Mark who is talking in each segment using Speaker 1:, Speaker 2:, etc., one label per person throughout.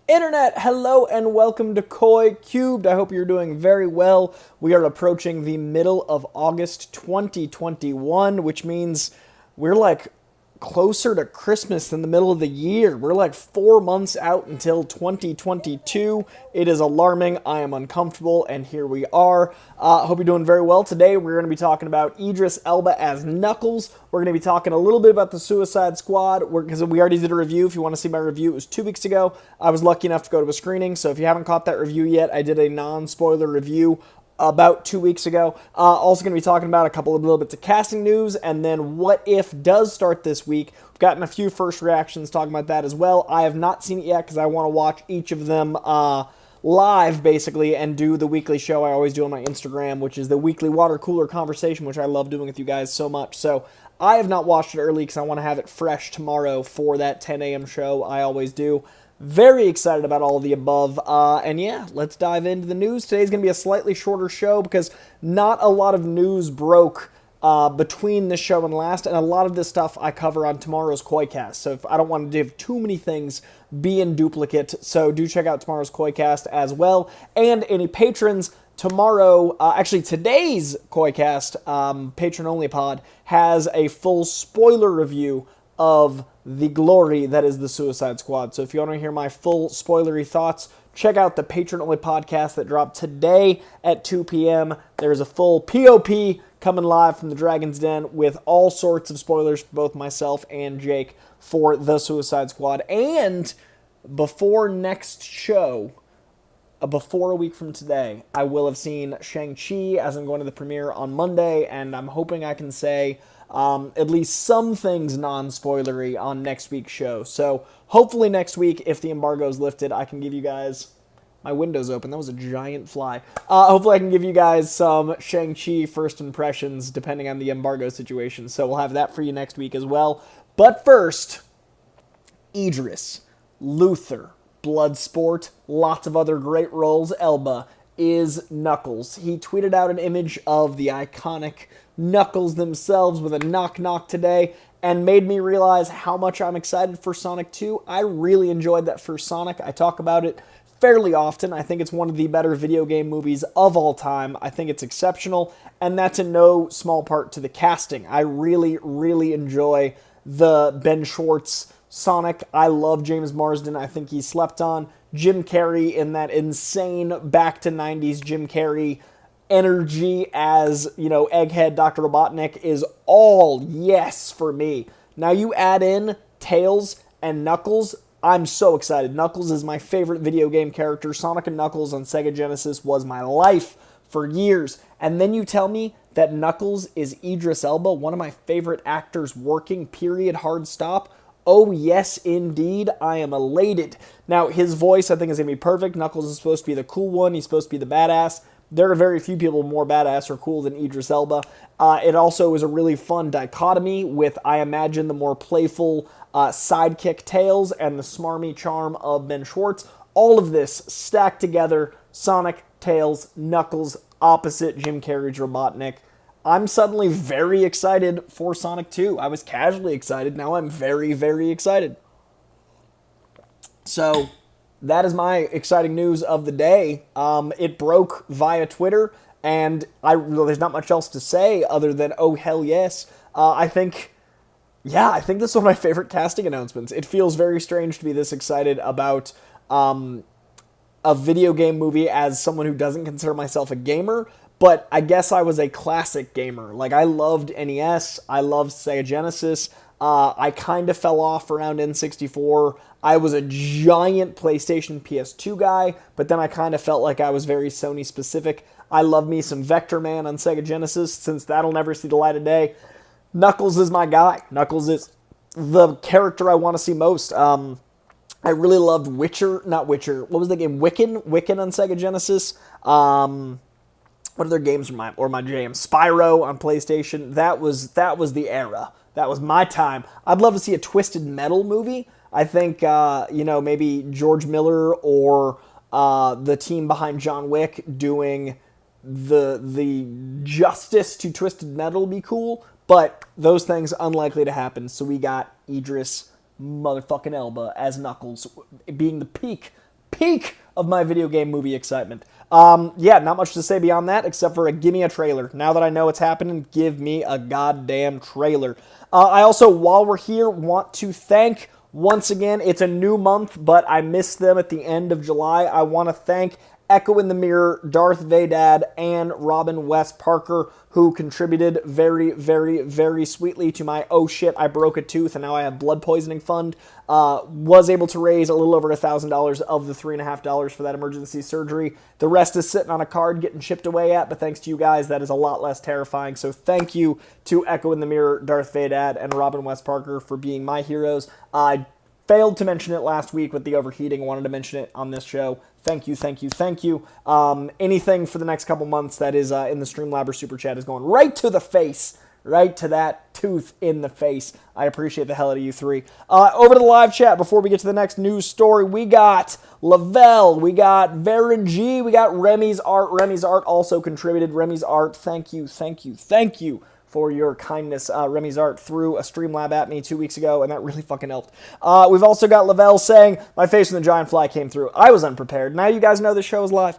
Speaker 1: Internet, hello and welcome to Koi Cubed. I hope you're doing very well. We are approaching the middle of August 2021, which means we're like closer to Christmas than the middle of the year. We're like 4 months out until 2022. It is alarming. I am uncomfortable, and here we are. Hope you're doing very well. Today, we're going to be talking about Idris Elba as Knuckles. We're going to be talking a little bit about the Suicide Squad, because we already did a review. If you want to see my review, it was 2 weeks ago. I was lucky enough to go to a screening, so if you haven't caught that review yet, I did a non-spoiler review about 2 weeks ago. Also going to be talking about a couple of little bits of casting news, and then What If does start this week. We've gotten a few first reactions talking about that as well. I have not seen it yet because I want to watch each of them live, basically, and do the weekly show I always do on my Instagram, which is the weekly water cooler conversation, which I love doing with you guys so much. So I have not watched it early because I want to have it fresh tomorrow for that 10 a.m. show I always do. Very excited about all of the above, and yeah, let's dive into the news. Today's going to be a slightly shorter show because not a lot of news broke between this show and last, and a lot of this stuff I cover on tomorrow's Coycast, so if I don't want to have too many things be in duplicate, so do check out tomorrow's Coycast as well, and any patrons, tomorrow, actually today's Coycast, patron-only pod, has a full spoiler review of the glory that is the Suicide Squad. So if you want to hear my full spoilery thoughts, check out the patron-only podcast that dropped today at 2 p.m. There's a full POP coming live from the Dragon's Den with all sorts of spoilers for both myself and Jake for the Suicide Squad. And before next show, before a week from today, I will have seen Shang-Chi as I'm going to the premiere on Monday, and I'm hoping I can say at least some things non-spoilery on next week's show. So hopefully next week, if the embargo is lifted, I can give you guys... My window's open. That was a giant fly. Hopefully I can give you guys some Shang-Chi first impressions, depending on the embargo situation. So we'll have that for you next week as well. But first, Idris, Luther, Bloodsport, lots of other great roles. Elba is Knuckles. He tweeted out an image of the iconic Knuckles themselves with a knock-knock today and made me realize how much I'm excited for Sonic 2. I really enjoyed that first Sonic. I talk about it fairly often. I think it's one of the better video game movies of all time. I think it's exceptional, and that's in no small part to the casting. I really, really enjoy the Ben Schwartz Sonic. I love James Marsden. I think he's slept on. Jim Carrey in that insane back to 90s Jim Carrey energy as, Egghead Dr. Robotnik is all yes for me. Now you add in Tails and Knuckles, I'm so excited. Knuckles is my favorite video game character. Sonic and Knuckles on Sega Genesis was my life for years. And then you tell me that Knuckles is Idris Elba, one of my favorite actors working, period, hard stop. Oh, yes, indeed. I am elated. Now, his voice, I think, is going to be perfect. Knuckles is supposed to be the cool one. He's supposed to be the badass. There are very few people more badass or cool than Idris Elba. It also is a really fun dichotomy with, I imagine, the more playful sidekick Tails and the smarmy charm of Ben Schwartz. All of this stacked together. Sonic, Tails, Knuckles, opposite Jim Carrey's Robotnik. I'm suddenly very excited for Sonic 2. I was casually excited. Now I'm very, very excited. So that is my exciting news of the day. It broke via Twitter, and there's not much else to say other than, oh, hell yes. I think this is one of my favorite casting announcements. It feels very strange to be this excited about a video game movie as someone who doesn't consider myself a gamer, but I guess I was a classic gamer. Like, I loved NES, I loved Sega Genesis, I kind of fell off around N64. I was a giant PlayStation PS2 guy, but then I kind of felt like I was very Sony specific. I love me some Vector Man on Sega Genesis, since that'll never see the light of day. Knuckles is my guy. Knuckles is the character I want to see most. I really loved what was the game? Wiccan on Sega Genesis. What other games were my jam? Spyro on PlayStation. That was the era. That was my time. I'd love to see a Twisted Metal movie. I think, maybe George Miller or the team behind John Wick doing the justice to Twisted Metal would be cool, but those things unlikely to happen. So we got Idris motherfucking Elba as Knuckles, being the peak peak of my video game movie excitement. Yeah, not much to say beyond that, except for give me a trailer. Now that I know it's happening, give me a goddamn trailer. I also, while we're here, want to thank, once again, it's a new month, but I missed them at the end of July. I want to thank Echo in the Mirror, Darth Vadad, and Robin West Parker, who contributed very, very, very sweetly to my oh shit, I broke a tooth and now I have blood poisoning fund. Was able to raise a little over $1,000 of the $3.50 for that emergency surgery. The rest is sitting on a card getting chipped away at, but thanks to you guys, that is a lot less terrifying. So thank you to Echo in the Mirror, Darth Vadad, and Robin West Parker for being my heroes. I failed to mention it last week with the overheating. Wanted to mention it on this show. Thank you, thank you, thank you. Anything for the next couple months that is in the Streamlabber Super Chat is going right to the face. Right to that tooth in the face. I appreciate the hell out of you three. Over to the live chat before we get to the next news story. We got Lavelle. We got Varen G. We got Remy's Art. Remy's Art also contributed. Remy's Art, thank you, thank you, thank you for your kindness. Remy's Art threw a Streamlab at me 2 weeks ago, and that really fucking helped. We've also got Lavelle saying, my face when the giant fly came through. I was unprepared. Now you guys know the show is live.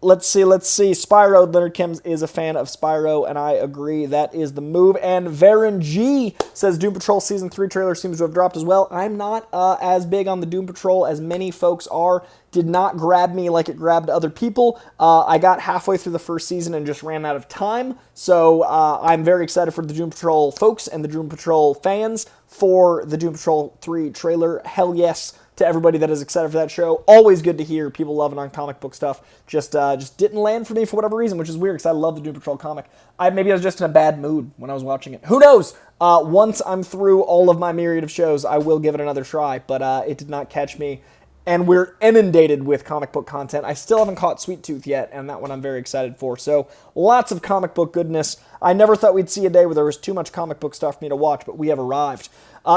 Speaker 1: Let's see. Spyro, Leonard Kim is a fan of Spyro, and I agree that is the move. And Varen G says Doom Patrol Season 3 trailer seems to have dropped as well. I'm not as big on the Doom Patrol as many folks are. Did not grab me like it grabbed other people. I got halfway through the first season and just ran out of time. So I'm very excited for the Doom Patrol folks and the Doom Patrol fans for the Doom Patrol 3 trailer. Hell yes to everybody that is excited for that show. Always good to hear people loving on comic book stuff. Just didn't land for me for whatever reason, which is weird because I love the Doom Patrol comic. Maybe I was just in a bad mood when I was watching it. Who knows? Once I'm through all of my myriad of shows, I will give it another try, but it did not catch me. And we're inundated with comic book content. I still haven't caught Sweet Tooth yet, and that one I'm very excited for. So lots of comic book goodness. I never thought we'd see a day where there was too much comic book stuff for me to watch, but we have arrived.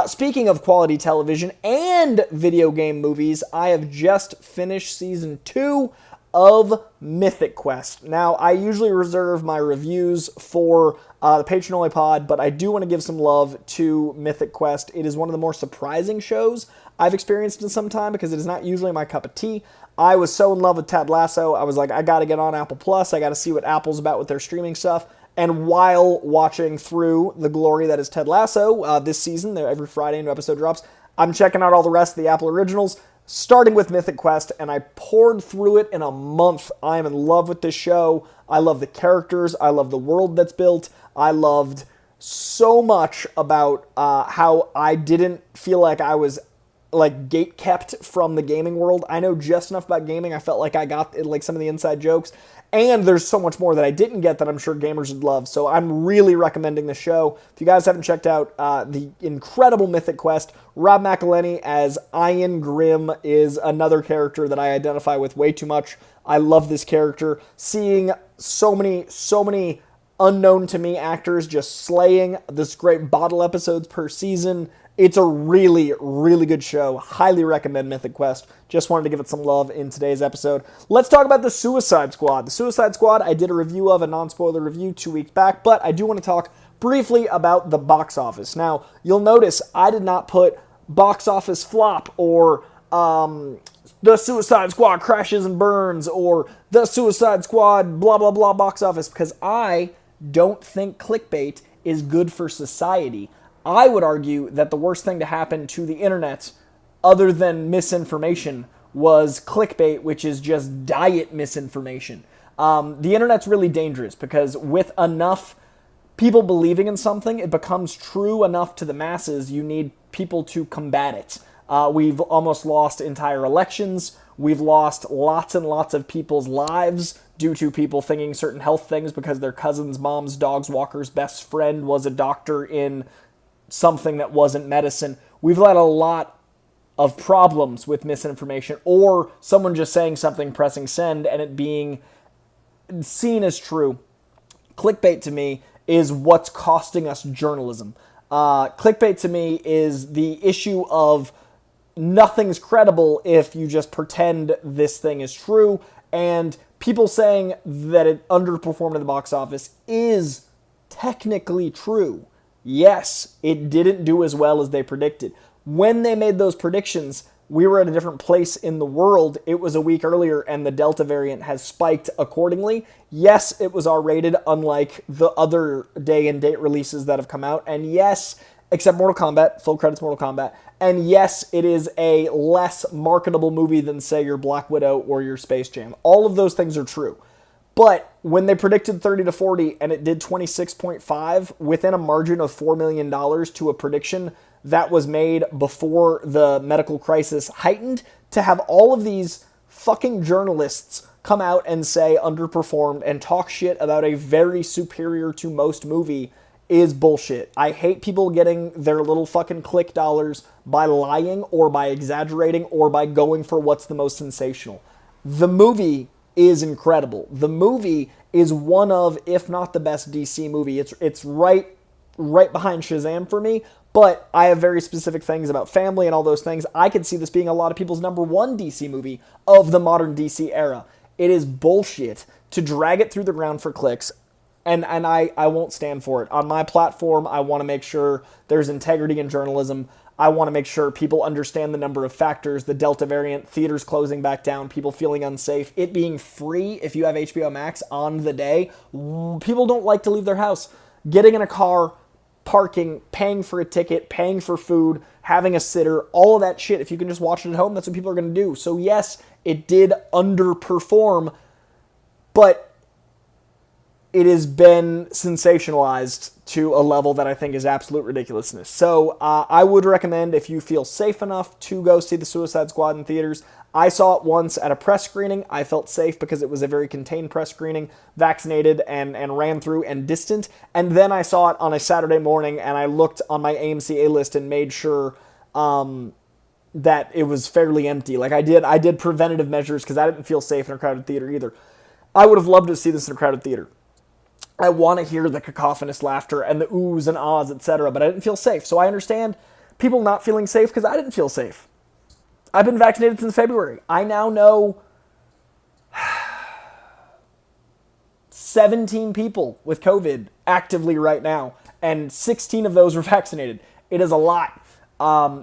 Speaker 1: Speaking of quality television and video game movies, I have just finished Season 2 of Mythic Quest. Now, I usually reserve my reviews for the Patron-only pod, but I do want to give some love to Mythic Quest. It is one of the more surprising shows I've experienced in some time because it is not usually my cup of tea. I was so in love with Ted Lasso, I was like, I gotta get on Apple Plus, I gotta see what Apple's about with their streaming stuff. And while watching through the glory that is Ted Lasso this season, every Friday a new episode drops, I'm checking out all the rest of the Apple originals, starting with Mythic Quest, and I poured through it in a month. I am in love with this show. I love the characters. I love the world that's built. I loved so much about how I didn't feel like I was like gate-kept from the gaming world. I know just enough about gaming. I felt like I got like some of the inside jokes. And there's so much more that I didn't get that I'm sure gamers would love. So I'm really recommending the show. If you guys haven't checked out the incredible Mythic Quest, Rob McElhenney as Ian Grimm is another character that I identify with way too much. I love this character. Seeing so many unknown to me actors just slaying this great bottle episodes per season. It's a really, really good show. Highly recommend Mythic Quest. Just wanted to give it some love in today's episode. Let's talk about the Suicide Squad. The Suicide Squad, I did a review of, a non-spoiler review 2 weeks back, but I do want to talk briefly about the box office. Now, you'll notice I did not put box office flop or the Suicide Squad crashes and burns or the Suicide Squad blah, blah, blah box office because I don't think clickbait is good for society. I would argue that the worst thing to happen to the internet, other than misinformation, was clickbait, which is just diet misinformation. The internet's really dangerous because with enough people believing in something, it becomes true enough to the masses. You need people to combat it. We've almost lost entire elections. We've lost lots and lots of people's lives due to people thinking certain health things because their cousin's mom's dog's walker's best friend was a doctor in something that wasn't medicine. We've had a lot of problems with misinformation or someone just saying something, pressing send, and it being seen as true. Clickbait to me is what's costing us journalism. Clickbait to me is the issue of nothing's credible if you just pretend this thing is true, and people saying that it underperformed in the box office is technically true. Yes, it didn't do as well as they predicted. When they made those predictions, we were at a different place in the world. It was a week earlier, and the Delta variant has spiked accordingly. Yes, it was R-rated, unlike the other day and date releases that have come out. And yes, except Mortal Kombat, full credits Mortal Kombat. And yes, it is a less marketable movie than, say, your Black Widow or your Space Jam. All of those things are true. But when they predicted 30 to 40 and it did 26.5 within a margin of $4 million to a prediction that was made before the medical crisis heightened, to have all of these fucking journalists come out and say underperformed and talk shit about a very superior to most movie is bullshit. I hate people getting their little fucking click dollars by lying or by exaggerating or by going for what's the most sensational. The movie is incredible. The movie is one of, if not the best DC movie. It's right behind Shazam for me, but I have very specific things about family and all those things. I could see this being a lot of people's number one DC movie of the modern DC era. It is bullshit to drag it through the ground for clicks, and I won't stand for it. On my platform, I want to make sure there's integrity in journalism. I want to make sure people understand the number of factors, the Delta variant, theaters closing back down, people feeling unsafe, it being free if you have HBO Max on the day. People don't like to leave their house. Getting in a car, parking, paying for a ticket, paying for food, having a sitter, all of that shit. If you can just watch it at home, that's what people are going to do. So yes, it did underperform, but it has been sensationalized to a level that I think is absolute ridiculousness. So I would recommend, if you feel safe enough, to go see The Suicide Squad in theaters. I saw it once at a press screening. I felt safe because it was a very contained press screening, vaccinated and ran through and distant. And then I saw it on a Saturday morning, and I looked on my AMC A-list and made sure that it was fairly empty. Like I did preventative measures because I didn't feel safe in a crowded theater either. I would have loved to see this in a crowded theater. I want to hear the cacophonous laughter and the oohs and ahs, etc., but I didn't feel safe. So I understand people not feeling safe because I didn't feel safe. I've been vaccinated since February. I now know 17 people with COVID actively right now, and 16 of those were vaccinated. It is a lot.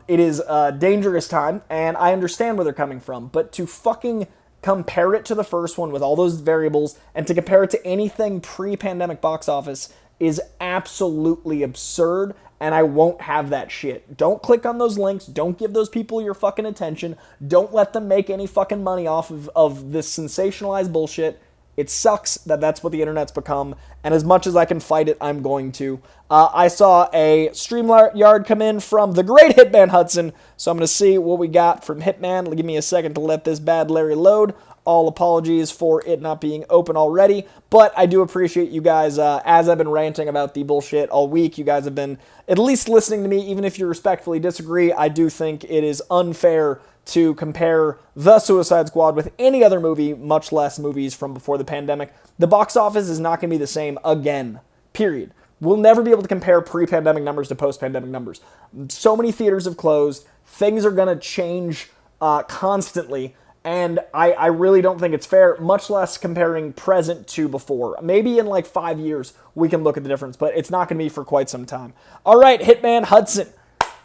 Speaker 1: It is a dangerous time, and I understand where they're coming from, but to fucking compare it to the first one with all those variables, and to compare it to anything pre-pandemic box office is absolutely absurd, and I won't have that shit. Don't click on those links. Don't give those people your fucking attention. Don't let them make any fucking money off of this sensationalized bullshit. It sucks that that's what the internet's become, and as much as I can fight it, I'm going to. I saw a StreamYard come in from the great Hitman Hudson, so I'm going to see what we got from Hitman. Give me a second to let this bad Larry load. All apologies for it not being open already, but I do appreciate you guys. As I've been ranting about the bullshit all week, you guys have been at least listening to me, even if you respectfully disagree. I do think it is unfair to compare The Suicide Squad with any other movie, much less movies from before the pandemic. The box office is not going to be the same again, period. We'll never be able to compare pre-pandemic numbers to post-pandemic numbers. So many theaters have closed. Things are going to change constantly, and I really don't think it's fair, much less comparing present to before. Maybe in like 5 years we can look at the difference, but it's not going to be for quite some time. All right, Hitman Hudson.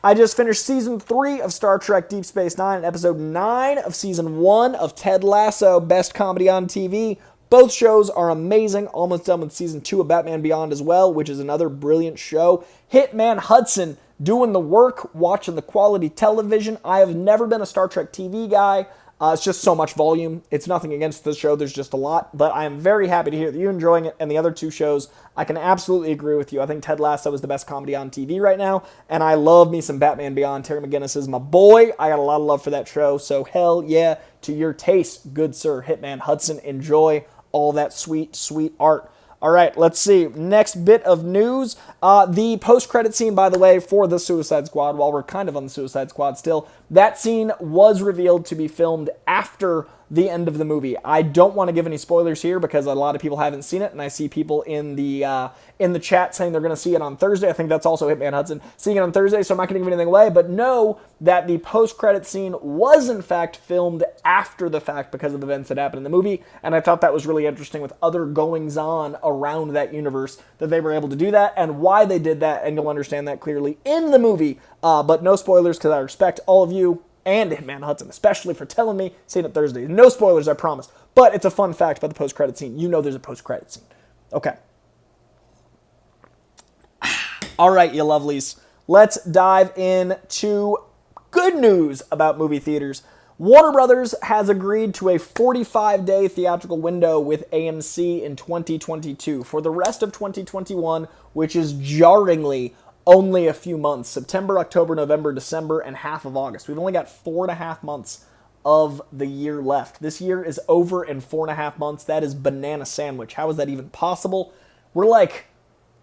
Speaker 1: I just finished Season 3 of Star Trek Deep Space Nine and Episode 9 of Season 1 of Ted Lasso, Best Comedy on TV. Both shows are amazing. Almost done with Season 2 of Batman Beyond as well, which is another brilliant show. Hitman Hudson doing the work, watching the quality television. I have never been a Star Trek TV guy. It's just so much volume. It's nothing against the show. There's just a lot. But I am very happy to hear that you're enjoying it. And the other two shows, I can absolutely agree with you. I think Ted Lasso is the best comedy on TV right now. And I love me some Batman Beyond. Terry McGinnis is my boy. I got a lot of love for that show. So hell yeah to your taste, good sir. Hitman Hudson. Enjoy all that sweet, sweet art. All right, let's see. Next bit of news. The post-credit scene, by the way, for The Suicide Squad, while we're kind of on The Suicide Squad still, that scene was revealed to be filmed after the end of the movie. I don't want to give any spoilers here because a lot of people haven't seen it, and I see people in the chat saying they're going to see it on Thursday. I think that's also Hitman Hudson seeing it on Thursday, so I'm not going to give anything away, but know that the post-credit scene was in fact filmed after the fact because of events that happened in the movie, and I thought that was really interesting with other goings-on around that universe that they were able to do that, and why they did that, and you'll understand that clearly in the movie, but no spoilers because I respect all of you. and Hitman Hudson, especially for telling me, seeing it Thursday. No spoilers, I promise. But it's a fun fact about the post-credit scene. You know there's a post-credit scene. Okay. All right, you lovelies. Let's dive into good news about movie theaters. Warner Brothers has agreed to a 45-day theatrical window with AMC in 2022 for the rest of 2021, which is jarringly only a few months. September, October, November, December, and half of August. We've only got 4.5 months of the year left. This year is over in 4.5 months. That is banana sandwich. How is that even possible? We're like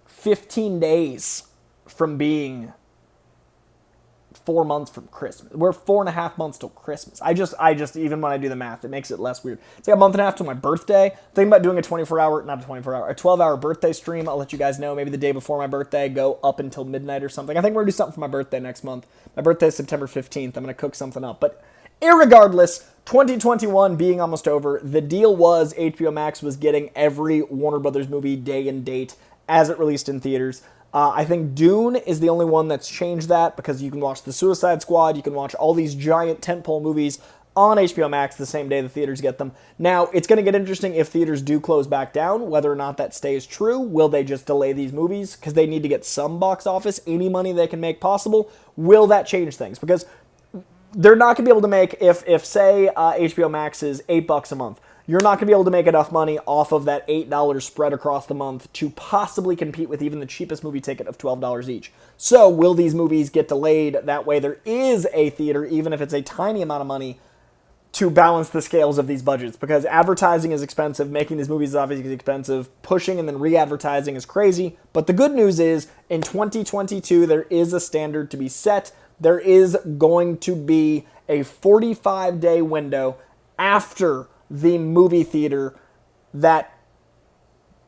Speaker 1: 15 days from being 4 months from Christmas. We're 4.5 months till Christmas. I just, even when I do the math, it makes it less weird. It's like a month and a half till my birthday. Thinking about doing a 12-hour birthday stream. I'll let you guys know maybe the day before my birthday, go up until midnight or something. I think we're gonna do something for my birthday next month. My birthday is September 15th. I'm gonna cook something up. But irregardless, 2021 being almost over, the deal was HBO Max was getting every Warner Brothers movie day and date as it released in theaters. I think Dune is the only one that's changed that because you can watch The Suicide Squad, you can watch all these giant tentpole movies on HBO Max the same day the theaters get them. Now, it's going to get interesting if theaters do close back down, whether or not that stays true. Will they just delay these movies because they need to get some box office, any money they can make possible? Will that change things? Because they're not going to be able to make, if say, HBO Max is $8 a month, you're not going to be able to make enough money off of that $8 spread across the month to possibly compete with even the cheapest movie ticket of $12 each. So will these movies get delayed? That way there is a theater, even if it's a tiny amount of money, to balance the scales of these budgets. Because advertising is expensive, making these movies is obviously expensive, pushing and then re-advertising is crazy. But the good news is, in 2022, there is a standard to be set. There is going to be a 45-day window after the movie theater that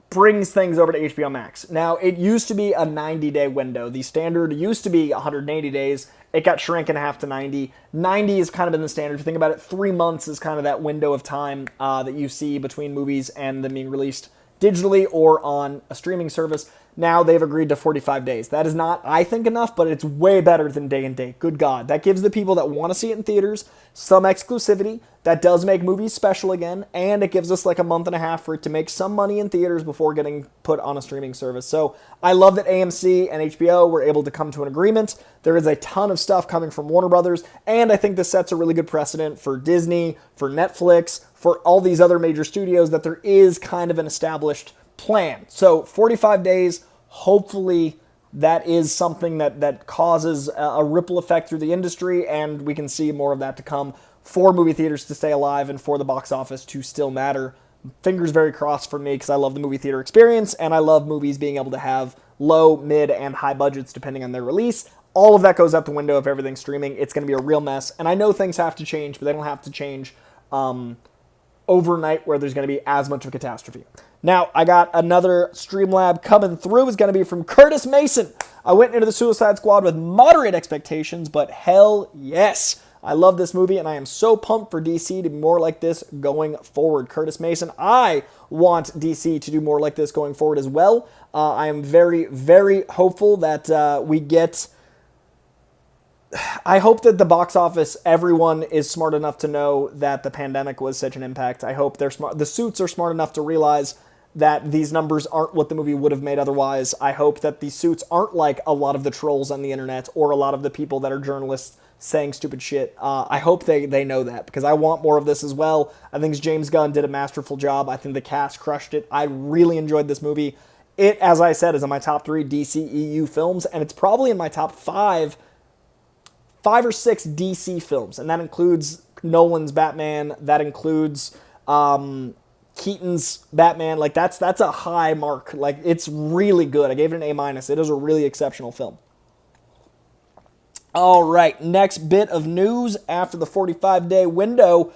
Speaker 1: brings things over to HBO Max. Now, it used to be a 90-day window. The standard used to be 180 days. It got shrank in half to 90. 90 is kind of been the standard. If you think about it, 3 months is kind of that window of time that you see between movies and them being released digitally or on a streaming service. Now they've agreed to 45 days. That is not, I think, enough, but it's way better than day and date. Good God. That gives the people that want to see it in theaters some exclusivity. That does make movies special again, and it gives us like a month and a half for it to make some money in theaters before getting put on a streaming service. So I love that AMC and HBO were able to come to an agreement. There is a ton of stuff coming from Warner Brothers, and I think this sets a really good precedent for Disney, for Netflix, for all these other major studios, that there is kind of an established plan. So 45 days, hopefully that is something that causes a ripple effect through the industry, and we can see more of that to come for movie theaters to stay alive and for the box office to still matter. Fingers very crossed for me because I love the movie theater experience, and I love movies being able to have low, mid, and high budgets depending on their release. All of that goes out the window if everything's streaming. It's going to be a real mess, and I know things have to change, but they don't have to change overnight where there's going to be as much of a catastrophe. Now, I got another Streamlab coming through. It's going to be from Curtis Mason. I went into the Suicide Squad with moderate expectations, but hell yes. I love this movie, and I am so pumped for DC to be more like this going forward. Curtis Mason, I want DC to do more like this going forward as well. I am very, very hopeful that we get... I hope that the box office, everyone is smart enough to know that the pandemic was such an impact. I hope they're smart. The suits are smart enough to realize that these numbers aren't what the movie would have made otherwise. I hope that the suits aren't like a lot of the trolls on the internet or a lot of the people that are journalists saying stupid shit. I hope they know that, because I want more of this as well. I think James Gunn did a masterful job. I think the cast crushed it. I really enjoyed this movie. It, as I said, is in my top 3 DCEU films, and it's probably in my top 5 or 6 DC films, and that includes Nolan's Batman, that includes Keaton's Batman. Like, that's a high mark. Like, it's really good. I gave it an A-. It is a really exceptional film. All right, next bit of news after the 45-day window.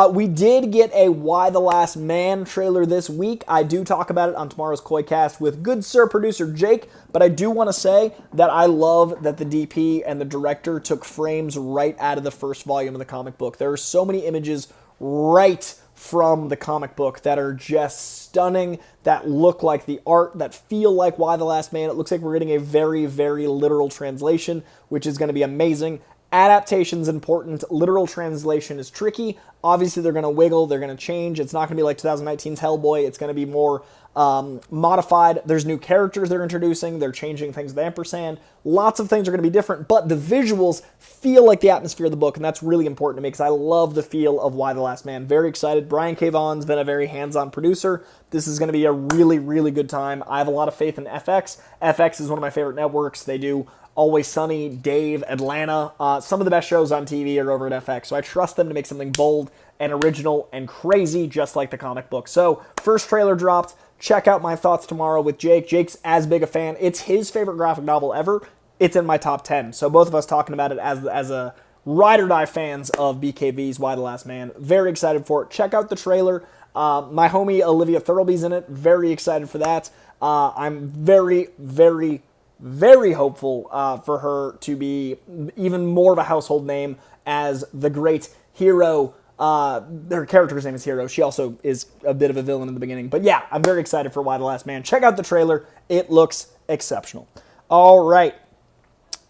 Speaker 1: We did get a Why the Last Man trailer this week. I do talk about it on tomorrow's Coy-Cast with good sir producer Jake, but I do want to say that I love that the DP and the director took frames right out of the first volume of the comic book. There are so many images right from the comic book that are just stunning, that look like the art, that feel like Why the Last Man. It looks like we're getting a very, very literal translation, which is going to be amazing. Adaptation's important. Literal translation is tricky. Obviously, they're going to wiggle. They're going to change. It's not going to be like 2019's Hellboy. It's going to be more modified. There's new characters they're introducing. They're changing things with the ampersand. Lots of things are going to be different, but the visuals feel like the atmosphere of the book, and that's really important to me because I love the feel of Y the Last Man. Very excited. Brian K. Vaughan's been a very hands-on producer. This is going to be a really, really good time. I have a lot of faith in FX. FX is one of my favorite networks. They do Always Sunny, Dave, Atlanta. Some of the best shows on TV are over at FX, so I trust them to make something bold and original and crazy, just like the comic book. So, first trailer dropped. Check out my thoughts tomorrow with Jake. Jake's as big a fan. It's his favorite graphic novel ever. It's in my top 10. So both of us talking about it as a ride or die fans of BKV's Y the Last Man. Very excited for it. Check out the trailer. My homie Olivia Thirlby's in it. Very excited for that. I'm very, very, very hopeful for her to be even more of a household name as the great hero. Her character's name is Hero. She also is a bit of a villain in the beginning. But yeah, I'm very excited for Y the Last Man. Check out the trailer. It looks exceptional. All right.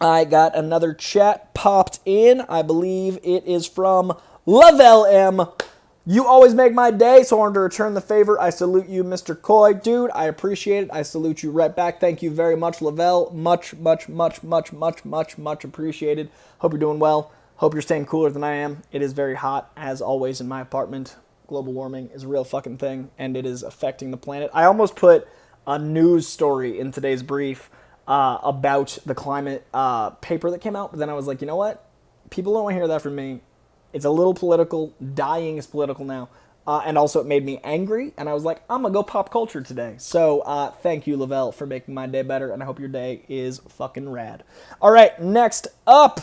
Speaker 1: I got another chat popped in. I believe it is from Lavelle M. You always make my day, so I wanted to return the favor. I salute you, Mr. Coy. Dude, I appreciate it. I salute you right back. Thank you very much, Lavelle. Much, much, much, much, much, much, much appreciated. Hope you're doing well. Hope you're staying cooler than I am. It is very hot, as always, in my apartment. Global warming is a real fucking thing, and it is affecting the planet. I almost put a news story in today's brief about the climate paper that came out, but then I was like, you know what? People don't want to hear that from me. It's a little political. Dying is political now. And also it made me angry, and I was like, I'm going to go pop culture today. So thank you, Lavelle, for making my day better, and I hope your day is fucking rad. All right, next up,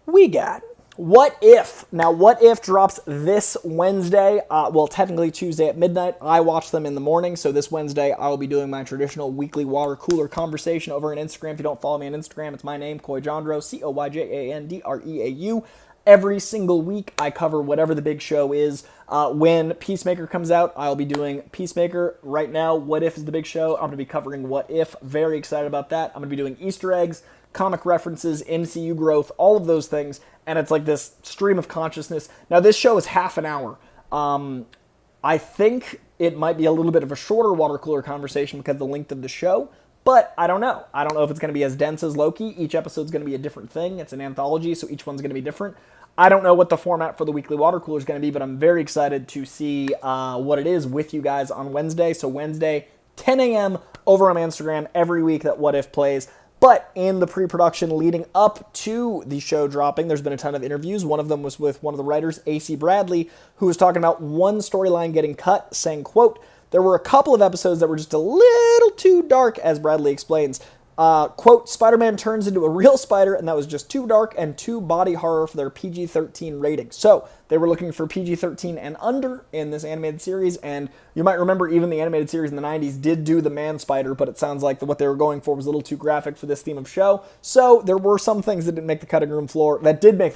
Speaker 1: we got What If. Now, What If drops this Wednesday. Well, technically Tuesday at midnight. I watch them in the morning, so this Wednesday I will be doing my traditional weekly water cooler conversation over on Instagram. If you don't follow me on Instagram, it's my name, Coy-Jandreau, Coyjandreau. Every single week, I cover whatever the big show is. When Peacemaker comes out, I'll be doing Peacemaker. Right now, What If is the big show. I'm going to be covering What If. Very excited about that. I'm going to be doing Easter eggs, comic references, MCU growth, all of those things. And it's like this stream of consciousness. Now, this show is half an hour. I think it might be a little bit of a shorter water cooler conversation because of the length of the show. But I don't know. I don't know if it's going to be as dense as Loki. Each episode's going to be a different thing. It's an anthology, so each one's going to be different. I don't know what the format for the weekly water cooler is going to be, but I'm very excited to see what it is with you guys on Wednesday. So Wednesday, 10 a.m. over on Instagram every week that What If plays. But in the pre-production leading up to the show dropping, there's been a ton of interviews. One of them was with one of the writers, A.C. Bradley, who was talking about one storyline getting cut, saying, quote, there were a couple of episodes that were just a little too dark, as Bradley explains. Quote, Spider-Man turns into a real spider, and that was just too dark and too body horror for their PG-13 rating. So, they were looking for PG-13 and under in this animated series, and you might remember even the animated series in the 90s did do the man spider, but it sounds like what they were going for was a little too graphic for this theme of show. So, there were some things that didn't make the cutting room floor, didn't make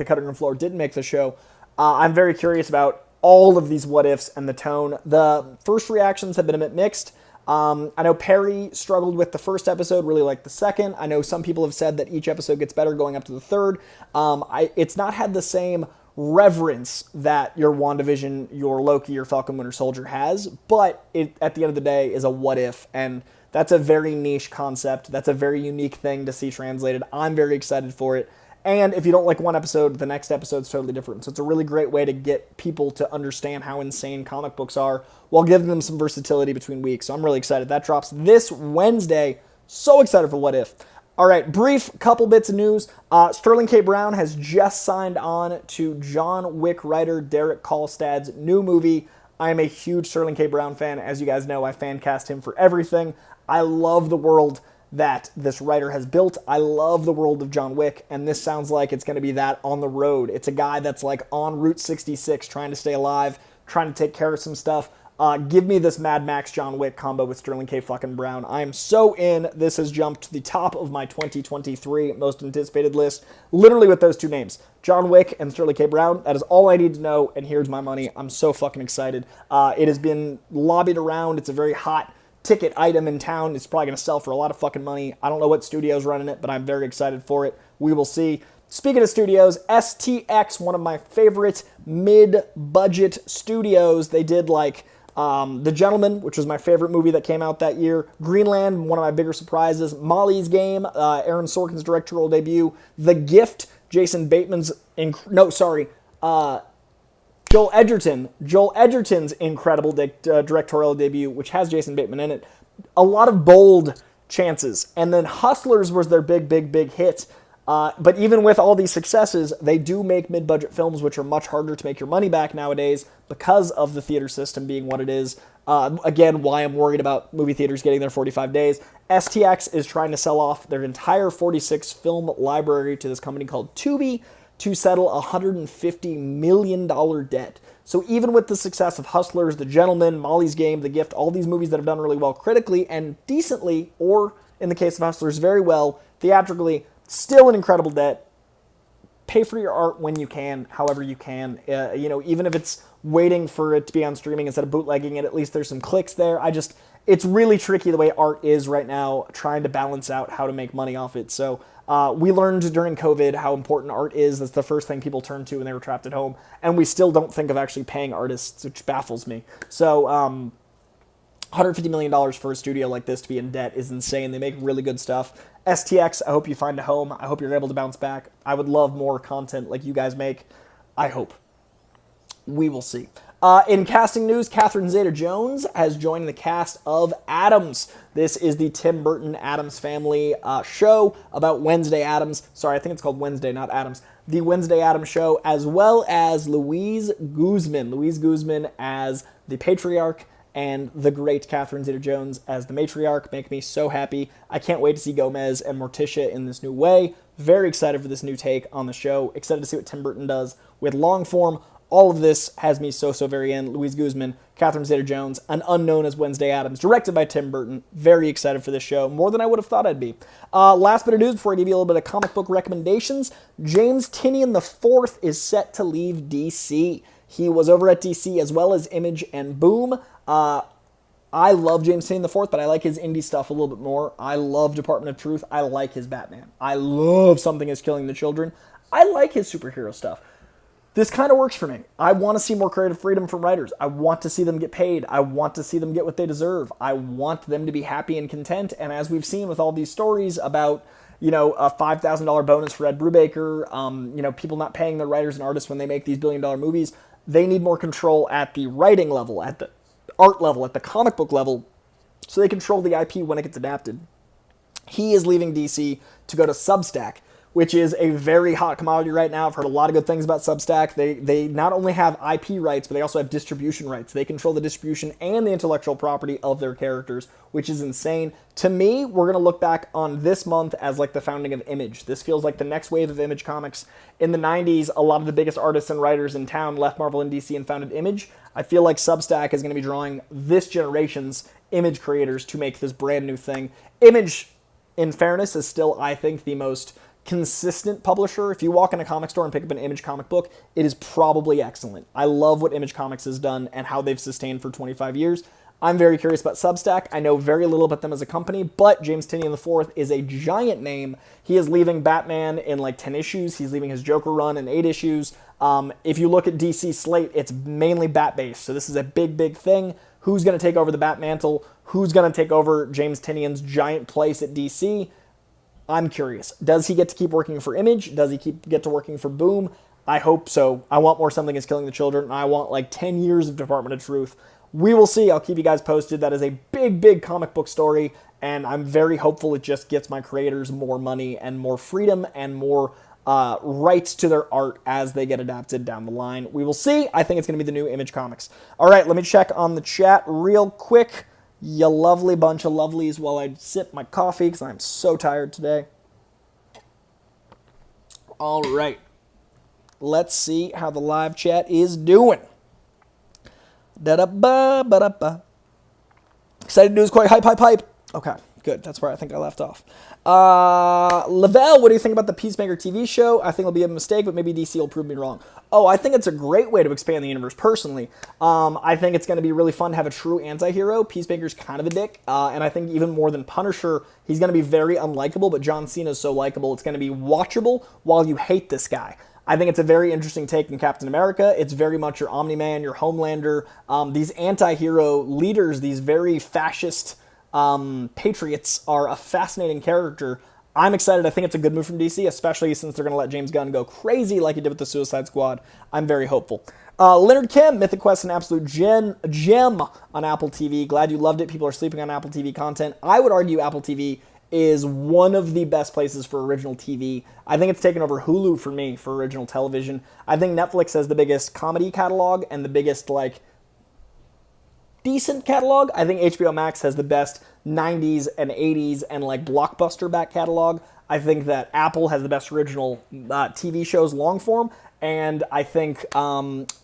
Speaker 1: the show. I'm very curious about all of these what-ifs and the tone. The first reactions have been a bit mixed. I know Perry struggled with the first episode, really liked the second. I know some people have said that each episode gets better going up to the third. It's not had the same reverence that your WandaVision, your Loki, your Falcon Winter Soldier has, but it, at the end of the day, is a what-if, and that's a very niche concept. That's a very unique thing to see translated. I'm very excited for it. And if you don't like one episode, the next episode's totally different. So it's a really great way to get people to understand how insane comic books are while giving them some versatility between weeks. So I'm really excited. That drops this Wednesday. So excited for What If. All right, brief couple bits of news. Sterling K. Brown has just signed on to John Wick writer Derek Callstad's new movie. I am a huge Sterling K. Brown fan. As you guys know, I fan cast him for everything. I love the world that this writer has built. I love the world of John Wick, and this sounds like it's going to be that on the road. It's a guy that's like on Route 66 trying to stay alive, trying to take care of some stuff. Give me this Mad Max John Wick combo with Sterling K. fucking Brown. I am so in. This has jumped to the top of my 2023 most anticipated list, literally with those two names, John Wick and Sterling K. Brown. That is all I need to know, and here's my money. I'm so fucking excited. It has been lobbied around. It's a very hot ticket item in town. It's probably going to sell for a lot of fucking money. I don't know what studio's running it, but I'm very excited for it. We will see. speaking of studios, STX, one of my favorite mid-budget studios. They did like The Gentleman, which was my favorite movie that came out that year. Greenland, one of my bigger surprises. Molly's Game, Aaron Sorkin's directorial debut. The Gift, Jason Bateman's... Joel Edgerton's incredible directorial debut, which has Jason Bateman in it. A lot of bold chances. And then Hustlers was their big hit. But even with all these successes, they do make mid-budget films, which are much harder to make your money back nowadays because of the theater system being what it is. Again, why I'm worried about movie theaters getting their 45 days. STX is trying to sell off their entire 46 film library to this company called Tubi to settle a $150 million debt. So even with the success of Hustlers, The Gentleman, Molly's Game, The Gift, all these movies that have done really well critically and decently, or in the case of Hustlers, very well theatrically, still an incredible debt. Pay for your art when you can, however you can. Even if it's waiting for it to be on streaming instead of bootlegging it, at least there's some clicks there. It's really tricky the way art is right now, trying to balance out how to make money off it. So we learned during COVID how important art is. That's the first thing people turned to when they were trapped at home. And we still don't think of actually paying artists, which baffles me. So $150 million for a studio like this to be in debt is insane. They make really good stuff. STX, I hope you find a home. I hope you're able to bounce back. I would love more content like you guys make. I hope. We will see. In casting news, Catherine Zeta-Jones has joined the cast of Addams. This is the Tim Burton Addams Family show about Wednesday Addams. Sorry, I think it's called Wednesday, not Addams. The Wednesday Addams show, as well as Louise Guzman. Louise Guzman as the patriarch, and the great Catherine Zeta-Jones as the matriarch make me so happy. I can't wait to see Gomez and Morticia in this new way. Very excited for this new take on the show. Excited to see what Tim Burton does with long form. All of this has me so very in. Louise Guzman, Catherine Zeta-Jones, an unknown as Wednesday Addams, directed by Tim Burton. Very excited for this show, more than I would have thought I'd be. Last bit of news before I give you a little bit of comic book recommendations. James Tynion IV is set to leave DC. He was over at DC as well as Image and Boom. I love James Tynion IV, but I like his indie stuff a little bit more. I love Department of Truth. I like his Batman. I love Something is Killing the Children. I like his superhero stuff. This kind of works for me. I want to see more creative freedom from writers. I want to see them get paid. I want to see them get what they deserve. I want them to be happy and content. And as we've seen with all these stories about, a $5,000 bonus for Ed Brubaker, people not paying their writers and artists when they make these billion-dollar movies, they need more control at the writing level, at the art level, at the comic book level, so they control the IP when it gets adapted. He is leaving DC to go to Substack, which is a very hot commodity right now. I've heard a lot of good things about Substack. They not only have IP rights, but they also have distribution rights. They control the distribution and the intellectual property of their characters, which is insane. To me, we're going to look back on this month as like the founding of Image. This feels like the next wave of Image comics. In the 90s, a lot of the biggest artists and writers in town left Marvel and DC and founded Image. I feel like Substack is going to be drawing this generation's Image creators to make this brand new thing. Image, in fairness, is still, I think, the most consistent publisher. If you walk in a comic store and pick up an Image comic book, it is probably excellent. I love what Image Comics has done and how they've sustained for 25 years. I'm very curious about Substack. I know very little about them as a company, but James Tynion IV is a giant name. He is leaving Batman in like 10 issues. He's leaving his Joker run in 8 issues. If you look at DC slate, it's mainly Bat-based, so this is a big thing. Who's going to take over the Bat mantle? Who's going to take over James Tynion's giant place at DC? I'm curious. Does he get to keep working for Image? Does he get to working for Boom? I hope so. I want more Something is Killing the Children. I want like 10 years of Department of Truth. We will see. I'll keep you guys posted. That is a big comic book story, and I'm very hopeful it just gets my creators more money and more freedom and more rights to their art as they get adapted down the line. We will see. I think it's going to be the new Image Comics. All right, let me check on the chat real quick. You lovely bunch of lovelies while I sip my coffee because I'm so tired today. All right. Let's see how the live chat is doing. Da-da-ba-ba-da-ba. Excited news, quite hype. Okay, Good. That's where I think I left off. Lavelle, what do you think about the Peacemaker TV show? I think it'll be a mistake, but maybe DC will prove me wrong. Oh, I think it's a great way to expand the universe, personally. I think it's going to be really fun to have a true anti-hero. Peacemaker's kind of a dick, and I think even more than Punisher, he's going to be very unlikable, but John Cena's so likable, it's going to be watchable while you hate this guy. I think it's a very interesting take in Captain America. It's very much your Omni-Man, your Homelander, these anti-hero leaders, these very fascist patriots are a fascinating character. I'm excited. I think it's a good move from DC, especially since they're going to let James Gunn go crazy like he did with the Suicide Squad. I'm very hopeful. Leonard Kim, Mythic Quest, an absolute gem on Apple TV. Glad you loved it. People are sleeping on Apple TV content. I would argue Apple TV is one of the best places for original TV. I think it's taken over Hulu for me for original television. I think Netflix has the biggest comedy catalog and the biggest, like, decent catalog. I think HBO Max has the best 90s and 80s and, like, blockbuster back catalog. I think that Apple has the best original TV shows long form. And I think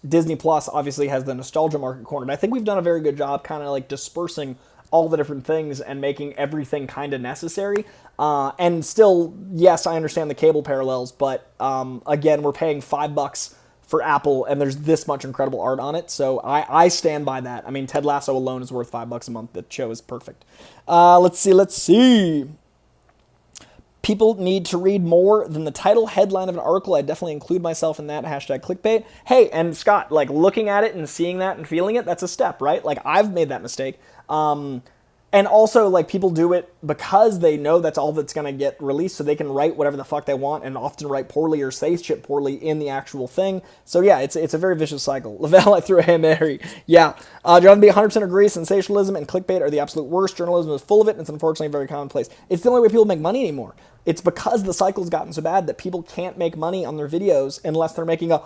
Speaker 1: Disney Plus obviously has the nostalgia market cornered. I think we've done a very good job kind of like dispersing all the different things and making everything kind of necessary. And still, yes, I understand the cable parallels, but again, we're paying $5 for Apple, and there's this much incredible art on it, so I stand by that. I mean, Ted Lasso alone is worth $5 a month. The show is perfect. Let's see. People need to read more than the title headline of an article. I definitely include myself in that, hashtag clickbait. Hey, and Scott, like, looking at it and seeing that and feeling it, that's a step, right? Like, I've made that mistake. And also, like, people do it because they know that's all that's going to get released, so they can write whatever the fuck they want and often write poorly or say shit poorly in the actual thing. So, yeah, it's a very vicious cycle. Lavelle, I threw a Hail Mary. Yeah. Jonathan B. 100% agree. Sensationalism and clickbait are the absolute worst. Journalism is full of it, and it's unfortunately very commonplace. It's the only way people make money anymore. It's because the cycle's gotten so bad that people can't make money on their videos unless they're making a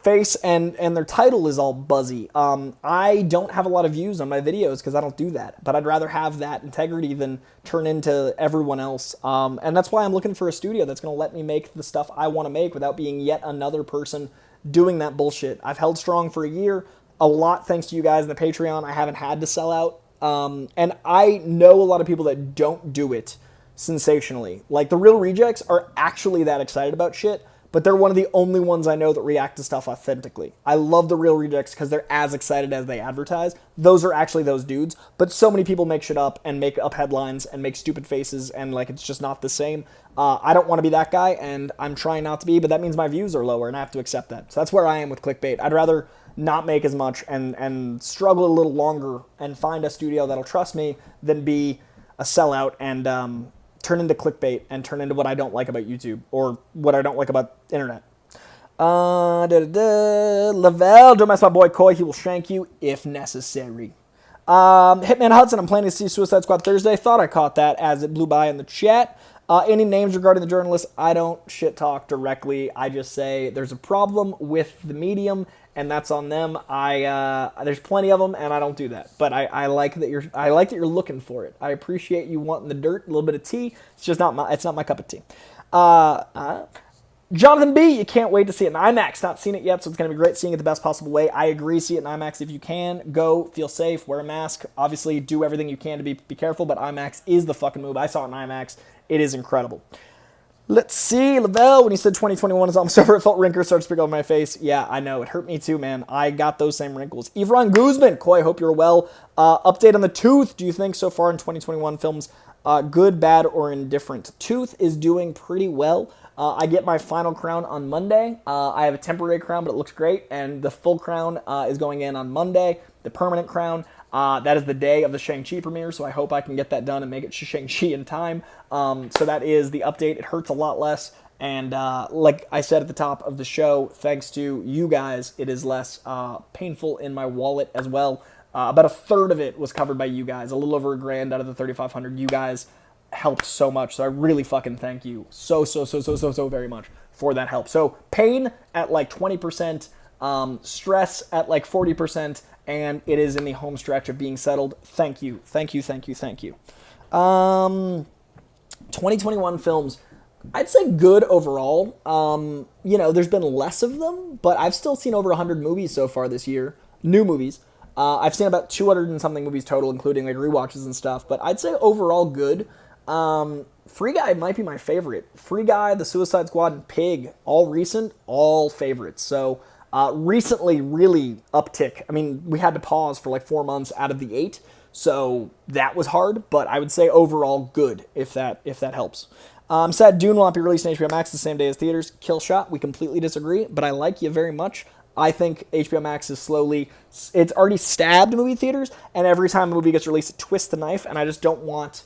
Speaker 1: face and their title is all buzzy. I don't have a lot of views on my videos because I don't do that, but I'd rather have that integrity than turn into everyone else. And that's why I'm looking for a studio that's going to let me make the stuff I want to make without being yet another person doing that bullshit. I've held strong for a year, a lot thanks to you guys in the Patreon. I haven't had to sell out. And I know a lot of people that don't do it sensationally. Like, the Real Rejects are actually that excited about shit, but they're one of the only ones I know that react to stuff authentically. I love the Real Rejects because they're as excited as they advertise. Those are actually those dudes, but so many people make shit up and make up headlines and make stupid faces, and, like, it's just not the same. I don't want to be that guy, and I'm trying not to be, but that means my views are lower, and I have to accept that. So that's where I am with clickbait. I'd rather not make as much and struggle a little longer and find a studio that'll trust me than be a sellout and turn into clickbait and turn into what I don't like about YouTube or what I don't like about internet. Lavelle, don't mess with my boy Coy. He will shank you if necessary. Hitman Hudson, I'm planning to see Suicide Squad Thursday. Thought I caught that as it blew by in the chat. Any names regarding the journalists? I don't shit talk directly. I just say there's a problem with the medium, and that's on them. There's plenty of them, and I don't do that. But I like that you're looking for it. I appreciate you wanting the dirt, a little bit of tea. It's just not my cup of tea. Jonathan B, you can't wait to see it in IMAX. Not seen it yet, so it's going to be great seeing it the best possible way. I agree, see it in IMAX if you can. Go, feel safe, wear a mask. Obviously, do everything you can to be careful, but IMAX is the fucking move. I saw it in IMAX. It is incredible. Let's see, Lavelle, when he said 2021 is almost over, it felt wrinkles start to sprinkle on my face. Yeah, I know. It hurt me too, man. I got those same wrinkles. Yvonne Guzman, Coy, hope you're well. Update on the Tooth. Do you think so far in 2021 films, good, bad, or indifferent? Tooth is doing pretty well. I get my final crown on Monday. I have a temporary crown, but it looks great. And the full crown is going in on Monday. The permanent crown. That is the day of the Shang-Chi premiere, so I hope I can get that done and make it to Shang-Chi in time. So that is the update. It hurts a lot less. And like I said at the top of the show, thanks to you guys, it is less painful in my wallet as well. About a third of it was covered by you guys. A little over $1,000 out of the $3,500. You guys helped so much, so I really fucking thank you so very much for that help. So pain at like 20%, stress at like 40%, and it is in the home stretch of being settled. Thank you. 2021 films, I'd say good overall. There's been less of them, but I've still seen over 100 movies so far this year. New movies. I've seen about 200 and something movies total, including like rewatches and stuff. But I'd say overall good. Free Guy might be my favorite. Free Guy, The Suicide Squad, and Pig, all recent, all favorites. So recently, really uptick. I mean, we had to pause for like 4 months out of the 8, so that was hard. But I would say overall good, if that helps. Sad Dune will not be released on HBO Max the same day as theaters. Kill Shot, we completely disagree, but I like you very much. I think HBO Max is slowly, it's already stabbed movie theaters, and every time a movie gets released, it twists the knife, and I just don't want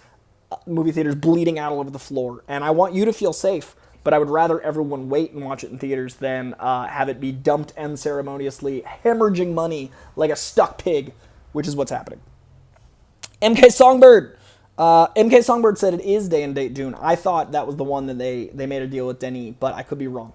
Speaker 1: movie theaters bleeding out all over the floor. And I want you to feel safe, but I would rather everyone wait and watch it in theaters than have it be dumped unceremoniously, hemorrhaging money like a stuck pig, which is what's happening. MK Songbird. MK Songbird said it is day and date Dune. I thought that was the one that they made a deal with Denis, but I could be wrong.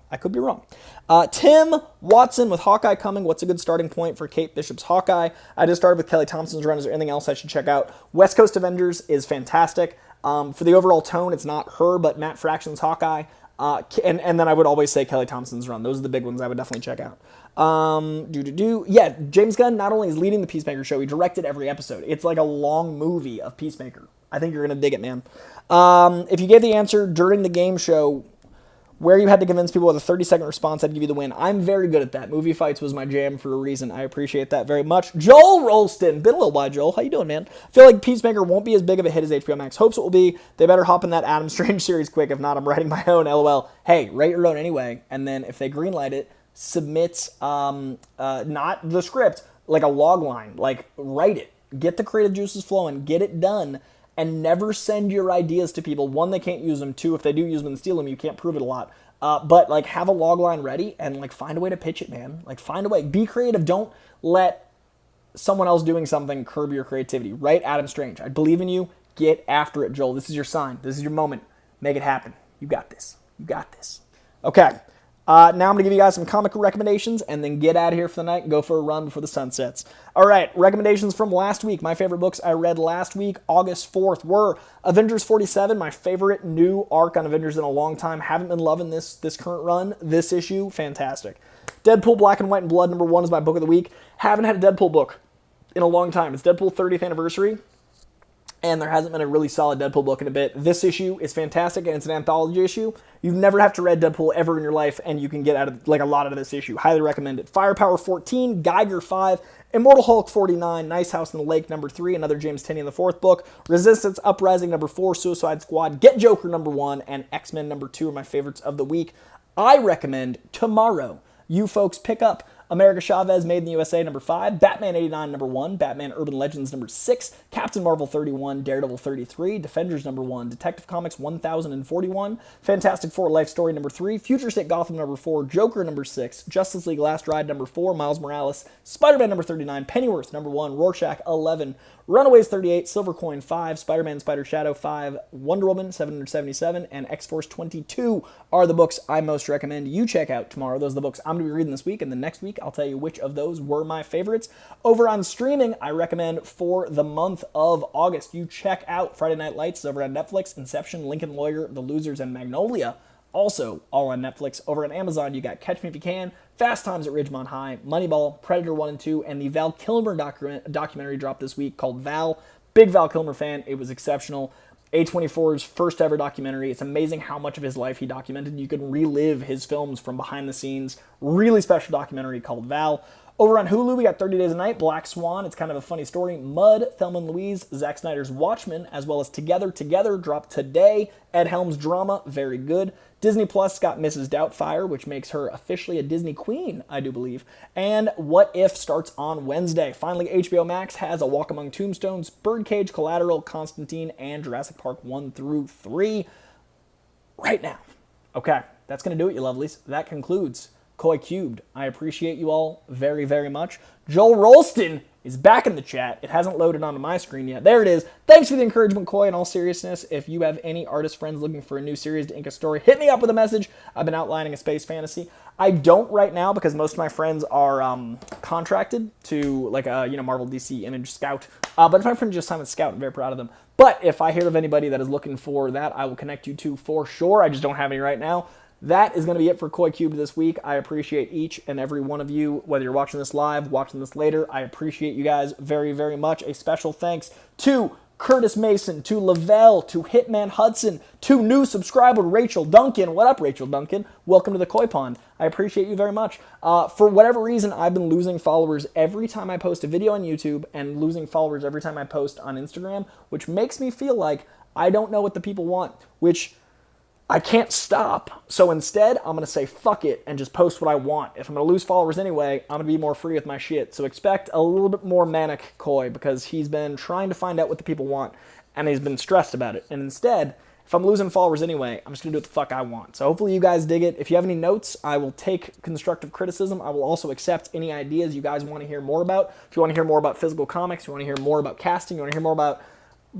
Speaker 1: Tim Watson with Hawkeye coming. What's a good starting point for Kate Bishop's Hawkeye? I just started with Kelly Thompson's run. Is there anything else I should check out? West Coast Avengers is fantastic. For the overall tone, it's not her, but Matt Fraction's Hawkeye. And then I would always say Kelly Thompson's run. Those are the big ones I would definitely check out. Yeah, James Gunn not only is leading the Peacemaker show, he directed every episode. It's like a long movie of Peacemaker. I think you're going to dig it, man. If you gave the answer during the game show where you had to convince people with a 30-second response, I'd give you the win. I'm very good at that. Movie fights was my jam for a reason. I appreciate that very much. Joel Rolston. Been a little while, Joel. How you doing, man? I feel like Peacemaker won't be as big of a hit as HBO Max hopes it will be. They better hop in that Adam Strange series quick. If not, I'm writing my own. LOL. Hey, write your own anyway. And then if they greenlight it, submit not the script, like a log line. Like, write it. Get the creative juices flowing. Get it done. And never send your ideas to people. One, they can't use them. Two, if they do use them and steal them, you can't prove it a lot. But like have a log line ready and like find a way to pitch it, man. Like find a way. Be creative. Don't let someone else doing something curb your creativity. Right, Adam Strange? I believe in you. Get after it, Joel. This is your sign. This is your moment. Make it happen. You got this. You got this. Okay. Now I'm going to give you guys some comic recommendations and then get out of here for the night and go for a run before the sun sets. All right, recommendations from last week. My favorite books I read last week, August 4th, were Avengers 47, my favorite new arc on Avengers in a long time. Haven't been loving this current run. This issue, fantastic. Deadpool Black and White and Blood, #1 is my book of the week. Haven't had a Deadpool book in a long time. It's Deadpool 30th anniversary. And there hasn't been a really solid Deadpool book in a bit. This issue is fantastic, and it's an anthology issue. You've never have to read Deadpool ever in your life, and you can get out of like a lot out of this issue. Highly recommend it. Firepower 14, Geiger 5, Immortal Hulk 49, Nice House in the Lake #3, another James Tynion the 4th book. Resistance Uprising #4, Suicide Squad, Get Joker #1, and X-Men #2 are my favorites of the week. I recommend tomorrow you folks pick up America Chavez Made in the USA #5, Batman 89 #1, Batman Urban Legends #6, Captain Marvel 31, Daredevil 33, Defenders #1, Detective Comics 1041, Fantastic Four Life Story #3, Future State Gotham #4, Joker #6, Justice League Last Ride #4, Miles Morales, Spider-Man #39, Pennyworth #1, Rorschach 11, Runaways 38, Silver Coin 5, Spider-Man Spider Shadow 5, Wonder Woman 777, and X-Force 22 are the books I most recommend you check out tomorrow. Those are the books I'm going to be reading this week, and the next week I'll tell you which of those were my favorites. Over on streaming, I recommend for the month of August, you check out Friday Night Lights over on Netflix, Inception, Lincoln Lawyer, The Losers, and Magnolia. Also, all on Netflix. Over on Amazon, you got Catch Me If You Can, Fast Times at Ridgemont High, Moneyball, Predator 1 and 2, and the Val Kilmer documentary dropped this week called Val. Big Val Kilmer fan. It was exceptional. A24's first ever documentary. It's amazing how much of his life he documented. You can relive his films from behind the scenes. Really special documentary called Val. Over on Hulu, we got 30 Days a Night, Black Swan, it's kind of a funny story, Mud, Thelma and Louise, Zack Snyder's Watchmen, as well as Together dropped today, Ed Helms' drama, very good. Disney Plus got Mrs. Doubtfire, which makes her officially a Disney queen, I do believe. And What If starts on Wednesday. Finally, HBO Max has A Walk Among Tombstones, Birdcage, Collateral, Constantine, and Jurassic Park 1 through 3 right now. Okay, that's going to do it, you lovelies. That concludes Coy Cubed. I appreciate you all very, very much. Joel Rolston is back in the chat. It hasn't loaded onto my screen yet. There it is. Thanks for the encouragement, Coy. In all seriousness, if you have any artist friends looking for a new series to ink a story, hit me up with a message. I've been outlining a space fantasy. I don't right now because most of my friends are contracted to like a Marvel DC Image Scout. But if my friends just signed with Scout, I'm very proud of them. But if I hear of anybody that is looking for that, I will connect you to for sure. I just don't have any right now. that is going to be it for Coy Cubed this week. I appreciate each and every one of you, whether you're watching this live, watching this later. I appreciate you guys very, very much. A special thanks to Curtis Mason, to Lavelle, to Hitman Hudson, to new subscriber Rachel Duncan. What up, Rachel Duncan? Welcome to the Koi Pond. I appreciate you very much. For whatever reason, I've been losing followers every time I post a video on YouTube and losing followers every time I post on Instagram, which makes me feel like I don't know what the people want, which I can't stop. So instead, I'm going to say fuck it and just post what I want. If I'm going to lose followers anyway, I'm going to be more free with my shit. So expect a little bit more manic Coy, because he's been trying to find out what the people want and he's been stressed about it. And instead, if I'm losing followers anyway, I'm just going to do what the fuck I want. So hopefully you guys dig it. If you have any notes, I will take constructive criticism. I will also accept any ideas you guys want to hear more about. If you want to hear more about physical comics, you want to hear more about casting, you want to hear more about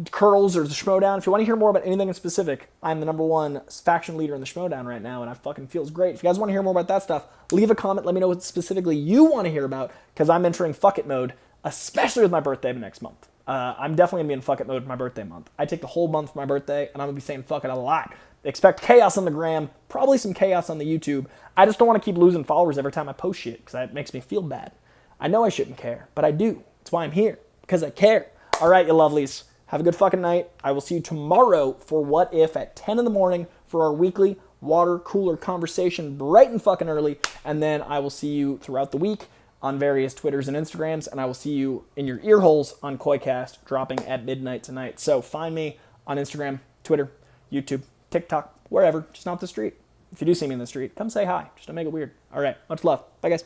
Speaker 1: curls or the Schmodown, if you want to hear more about anything in specific, I'm the #1 faction leader in the Schmodown right now, and I fucking feels great. If you guys want to hear more about that stuff, leave a comment, let me know what specifically you want to hear about, because I'm entering fuck it mode, especially with my birthday next month. I'm definitely going to be in fuck it mode for my birthday month. I take the whole month for my birthday, and I'm going to be saying fuck it a lot. Expect chaos on the gram, probably some chaos on the YouTube. I just don't want to keep losing followers every time I post shit, because that makes me feel bad. I know I shouldn't care, but I do. That's why I'm here, because I care. All right, you lovelies. Have a good fucking night. I will see you tomorrow for What If at 10 in the morning for our weekly water cooler conversation bright and fucking early. And then I will see you throughout the week on various Twitters and Instagrams. And I will see you in your ear holes on Koicast dropping at midnight tonight. So find me on Instagram, Twitter, YouTube, TikTok, wherever. Just not the street. If you do see me in the street, come say hi. Just don't make it weird. All right. Much love. Bye, guys.